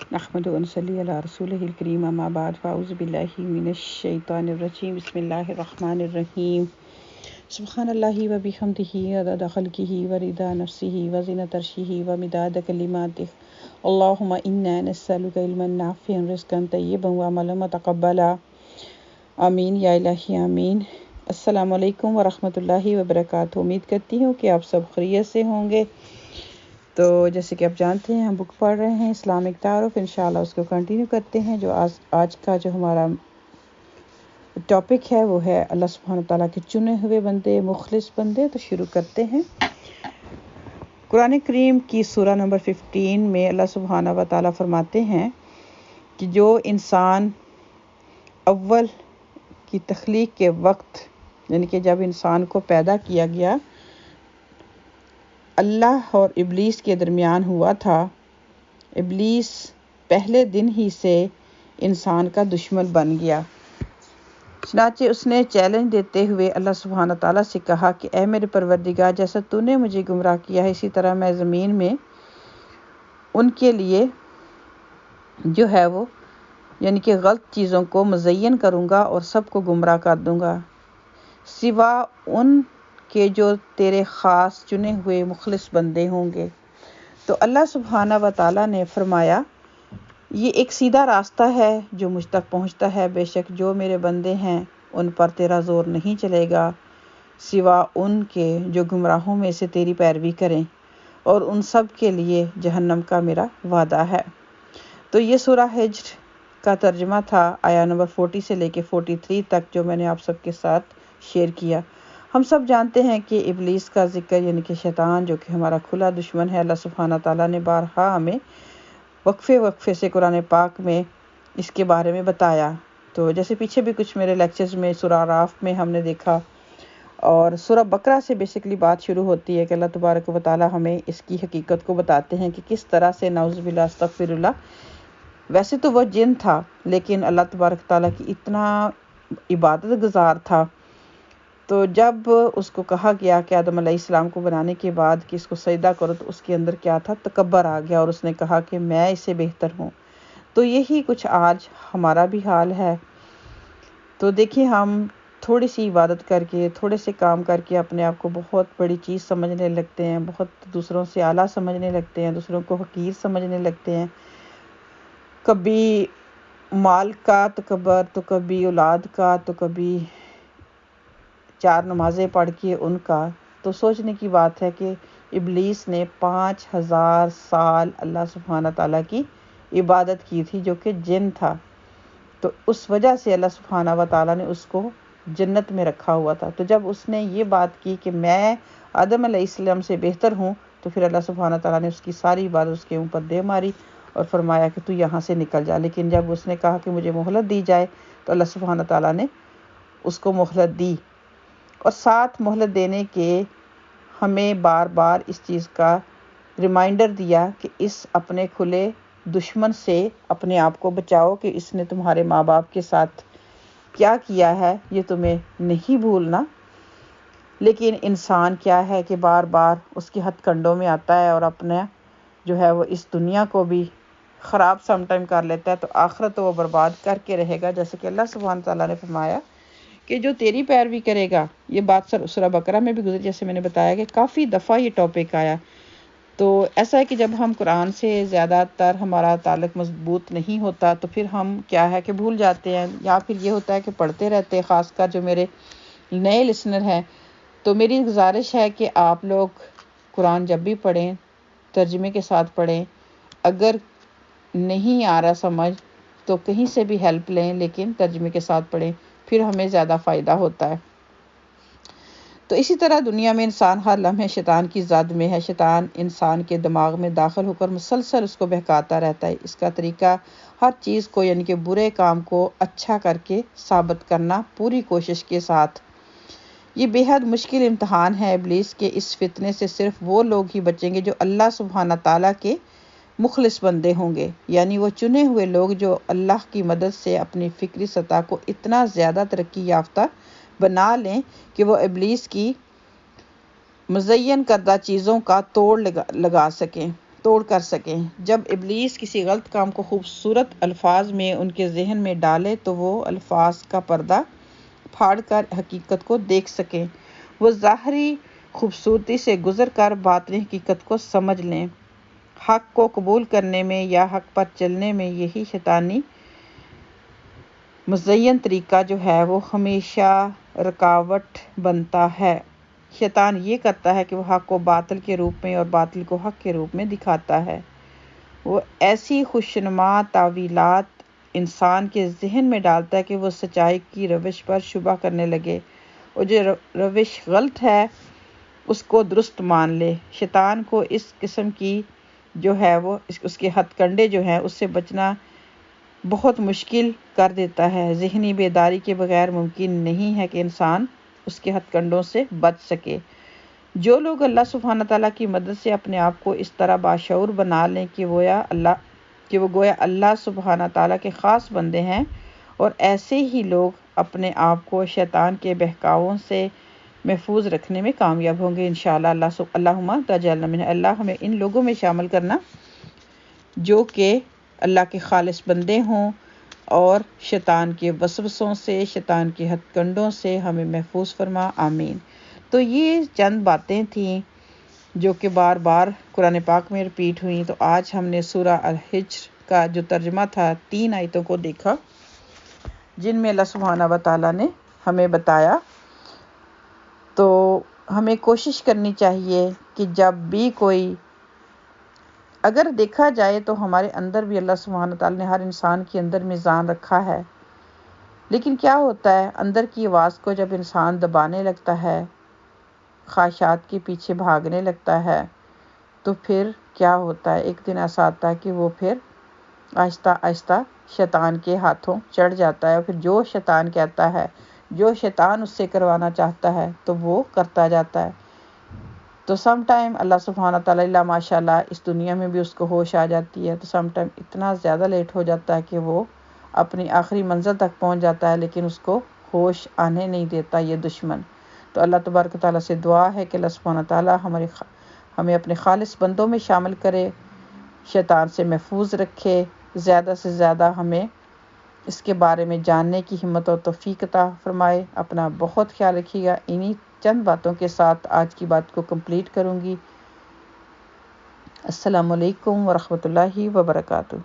نحمده ونصلي على رسوله الكريم اما بعد فاعوذ بالله من الشيطان الرجيم بسم الله الرحمن الرحيم سبحان الله وبحمده عدد خلقه ورضا نفسه وزنة عرشه ومداد كلماته اللهم انا نسألك علما نافعا رزقا طيبا وعملا متقبلا آمین یا الہی آمین۔ السلام علیکم ورحمۃ اللہ وبرکاتہ۔ امید کرتی ہوں کہ آپ سب خیریت سے ہوں گے۔ تو جیسے کہ آپ جانتے ہیں ہم بک پڑھ رہے ہیں اسلامک تعارف، انشاءاللہ اس کو کنٹینیو کرتے ہیں۔ جو آج کا جو ہمارا ٹاپک ہے وہ ہے اللہ سبحانہ تعالیٰ کے چنے ہوئے بندے، مخلص بندے۔ تو شروع کرتے ہیں۔ قرآن کریم کی سورہ نمبر 15 میں اللہ سبحانہ و تعالیٰ فرماتے ہیں کہ جو انسان اول کی تخلیق کے وقت، یعنی کہ جب انسان کو پیدا کیا گیا، اللہ اور ابلیس کے درمیان ہوا تھا، ابلیس پہلے دن ہی سے انسان کا دشمن بن گیا۔ چنانچہ اس نے چیلنج دیتے ہوئے اللہ سبحانہ تعالیٰ سے کہا کہ اے میرے پروردگار، جیسا تو نے مجھے گمراہ کیا ہے، اسی طرح میں زمین میں ان کے لیے جو ہے وہ یعنی کہ غلط چیزوں کو مزین کروں گا اور سب کو گمراہ کر دوں گا، سوا ان کے جو تیرے خاص چنے ہوئے مخلص بندے ہوں گے۔ تو اللہ سبحانہ و تعالیٰ نے فرمایا یہ ایک سیدھا راستہ ہے جو مجھ تک پہنچتا ہے، بے شک جو میرے بندے ہیں ان پر تیرا زور نہیں چلے گا، سوا ان کے جو گمراہوں میں سے تیری پیروی کریں، اور ان سب کے لیے جہنم کا میرا وعدہ ہے۔ تو یہ سورہ ہجر کا ترجمہ تھا، آیا نمبر 40 سے لے کے 43 تک، جو میں نے آپ سب کے ساتھ شیئر کیا۔ ہم سب جانتے ہیں کہ ابلیس کا ذکر یعنی کہ شیطان، جو کہ ہمارا کھلا دشمن ہے، اللہ سبحانہ تعالیٰ نے بارہا ہمیں وقفے سے قرآن پاک میں اس کے بارے میں بتایا۔ تو جیسے پیچھے بھی کچھ میرے لیکچرز میں سورہ اعراف میں ہم نے دیکھا، اور سورہ بقرہ سے بیسیکلی بات شروع ہوتی ہے کہ اللہ تبارک و تعالیٰ ہمیں اس کی حقیقت کو بتاتے ہیں کہ کس طرح سے نعوذ باللہ استغفر اللہ، ویسے تو وہ جن تھا لیکن اللہ تبارک تعالیٰ کی اتنا عبادت گزار تھا۔ تو جب اس کو کہا گیا کہ آدم علیہ السلام کو بنانے کے بعد کہ اس کو سجدہ کرو، تو اس کے اندر کیا تھا؟ تکبر آ گیا، اور اس نے کہا کہ میں اس سے بہتر ہوں۔ تو یہی کچھ آج ہمارا بھی حال ہے۔ تو دیکھیں، ہم تھوڑی سی عبادت کر کے، تھوڑے سے کام کر کے اپنے آپ کو بہت بڑی چیز سمجھنے لگتے ہیں، بہت دوسروں سے اعلیٰ سمجھنے لگتے ہیں، دوسروں کو حقیر سمجھنے لگتے ہیں۔ کبھی مال کا تکبر، تو کبھی اولاد کا، تو کبھی 4 نمازیں پڑھ کے ان کا۔ تو سوچنے کی بات ہے کہ ابلیس نے 5000 سال اللہ سبحانہ تعالیٰ کی عبادت کی تھی، جو کہ جن تھا۔ تو اس وجہ سے اللہ سبحانہ و تعالیٰ نے اس کو جنت میں رکھا ہوا تھا۔ تو جب اس نے یہ بات کی کہ میں آدم علیہ السلام سے بہتر ہوں، تو پھر اللہ سبحانہ تعالیٰ نے اس کی ساری عبادت اس کے اوپر دے ماری اور فرمایا کہ تو یہاں سے نکل جا۔ لیکن جب اس نے کہا کہ مجھے مہلت دی جائے، تو اللہ سبحانہ تعالیٰ نے اس کو مہلت دی، اور ساتھ مہلت دینے کے ہمیں بار بار اس چیز کا ریمائنڈر دیا کہ اس اپنے کھلے دشمن سے اپنے آپ کو بچاؤ، کہ اس نے تمہارے ماں باپ کے ساتھ کیا کیا ہے یہ تمہیں نہیں بھولنا۔ لیکن انسان کیا ہے کہ بار بار اس کی ہتھ کنڈوں میں آتا ہے، اور اپنا جو ہے وہ اس دنیا کو بھی خراب سم ٹائم کر لیتا ہے، تو آخرت وہ برباد کر کے رہے گا۔ جیسے کہ اللہ سبحانہ تعالیٰ نے فرمایا کہ جو تیری پیروی کرے گا، یہ بات سورہ بقرہ میں بھی گزری، جیسے میں نے بتایا کہ کافی دفعہ یہ ٹاپک آیا۔ تو ایسا ہے کہ جب ہم قرآن سے زیادہ تر ہمارا تعلق مضبوط نہیں ہوتا، تو پھر ہم کیا ہے کہ بھول جاتے ہیں، یا پھر یہ ہوتا ہے کہ پڑھتے رہتے ہیں۔ خاص کر جو میرے نئے لسنر ہیں، تو میری گزارش ہے کہ آپ لوگ قرآن جب بھی پڑھیں ترجمے کے ساتھ پڑھیں۔ اگر نہیں آ رہا سمجھ تو کہیں سے بھی ہیلپ لیں، لیکن ترجمے کے ساتھ پڑھیں، پھر ہمیں زیادہ فائدہ ہوتا ہے۔ تو اسی طرح دنیا میں انسان ہر لمحے شیطان کی زد میں ہے۔ شیطان انسان کے دماغ میں داخل ہو کر مسلسل اس کو بہکاتا رہتا ہے۔ اس کا طریقہ ہر چیز کو یعنی کہ برے کام کو اچھا کر کے ثابت کرنا، پوری کوشش کے ساتھ۔ یہ بے حد مشکل امتحان ہے۔ ابلیس کے اس فتنے سے صرف وہ لوگ ہی بچیں گے جو اللہ سبحانہ تعالیٰ کے مخلص بندے ہوں گے، یعنی وہ چنے ہوئے لوگ جو اللہ کی مدد سے اپنی فکری سطح کو اتنا زیادہ ترقی یافتہ بنا لیں کہ وہ ابلیس کی مزین کردہ چیزوں کا توڑ لگا سکیں۔ توڑ کر سکیں۔ جب ابلیس کسی غلط کام کو خوبصورت الفاظ میں ان کے ذہن میں ڈالے تو وہ الفاظ کا پردہ پھاڑ کر حقیقت کو دیکھ سکیں، وہ ظاہری خوبصورتی سے گزر کر باطنی حقیقت کو سمجھ لیں۔ حق کو قبول کرنے میں یا حق پر چلنے میں یہی شیطانی مزین طریقہ جو ہے وہ ہمیشہ رکاوٹ بنتا ہے۔ شیطان یہ کرتا ہے کہ وہ حق کو باطل کے روپ میں اور باطل کو حق کے روپ میں دکھاتا ہے۔ وہ ایسی خوشنما تعویلات انسان کے ذہن میں ڈالتا ہے کہ وہ سچائی کی روش پر شبہ کرنے لگے اور جو روش غلط ہے اس کو درست مان لے۔ شیطان کو اس قسم کی جو ہے وہ اس کے ہتھ کنڈے جو ہیں اس سے بچنا بہت مشکل کر دیتا ہے۔ ذہنی بیداری کے بغیر ممکن نہیں ہے کہ انسان اس کے ہتھ کنڈوں سے بچ سکے۔ جو لوگ اللہ سبحانہ تعالیٰ کی مدد سے اپنے آپ کو اس طرح باشعور بنا لیں کہ وہ گویا اللہ سبحانہ تعالیٰ کے خاص بندے ہیں، اور ایسے ہی لوگ اپنے آپ کو شیطان کے بہکاووں سے محفوظ رکھنے میں کامیاب ہوں گے انشاءاللہ۔ اللہم تجعلنا من، اللہ ہمیں ان لوگوں میں شامل کرنا جو کہ اللہ کے خالص بندے ہوں اور شیطان کے وسوسوں سے، شیطان کے ہتھ کنڈوں سے ہمیں محفوظ فرما، آمین۔ تو یہ چند باتیں تھیں جو کہ بار بار قرآن پاک میں ریپیٹ ہوئیں۔ تو آج ہم نے سورہ الحجر کا جو ترجمہ تھا 3 آیتوں کو دیکھا جن میں اللہ سبحانہ و تعالیٰ نے ہمیں بتایا۔ تو ہمیں کوشش کرنی چاہیے کہ جب بھی کوئی، اگر دیکھا جائے تو ہمارے اندر بھی اللہ سبحانہ تعالیٰ نے ہر انسان کے اندر میزان رکھا ہے، لیکن کیا ہوتا ہے اندر کی آواز کو جب انسان دبانے لگتا ہے، خواہشات کے پیچھے بھاگنے لگتا ہے، تو پھر کیا ہوتا ہے، ایک دن ایسا آتا ہے کہ وہ پھر آہستہ آہستہ شیطان کے ہاتھوں چڑھ جاتا ہے، اور پھر جو شیطان کہتا ہے، جو شیطان اس سے کروانا چاہتا ہے تو وہ کرتا جاتا ہے۔ تو سم ٹائم اللہ سبحانہ تعالیٰ اللہ ماشاء اللہ اس دنیا میں بھی اس کو ہوش آ جاتی ہے، تو سم ٹائم اتنا زیادہ لیٹ ہو جاتا ہے کہ وہ اپنی آخری منزل تک پہنچ جاتا ہے، لیکن اس کو ہوش آنے نہیں دیتا یہ دشمن۔ تو اللہ تبارک و تعالیٰ سے دعا ہے کہ اللہ سبحانہ تعالیٰ ہمیں اپنے خالص بندوں میں شامل کرے، شیطان سے محفوظ رکھے، زیادہ سے زیادہ ہمیں اس کے بارے میں جاننے کی ہمت اور توفیق عطا فرمائے۔ اپنا بہت خیال رکھیے گا۔ انہی چند باتوں کے ساتھ آج کی بات کو کمپلیٹ کروں گی۔ السلام علیکم ورحمۃ اللہ وبرکاتہ۔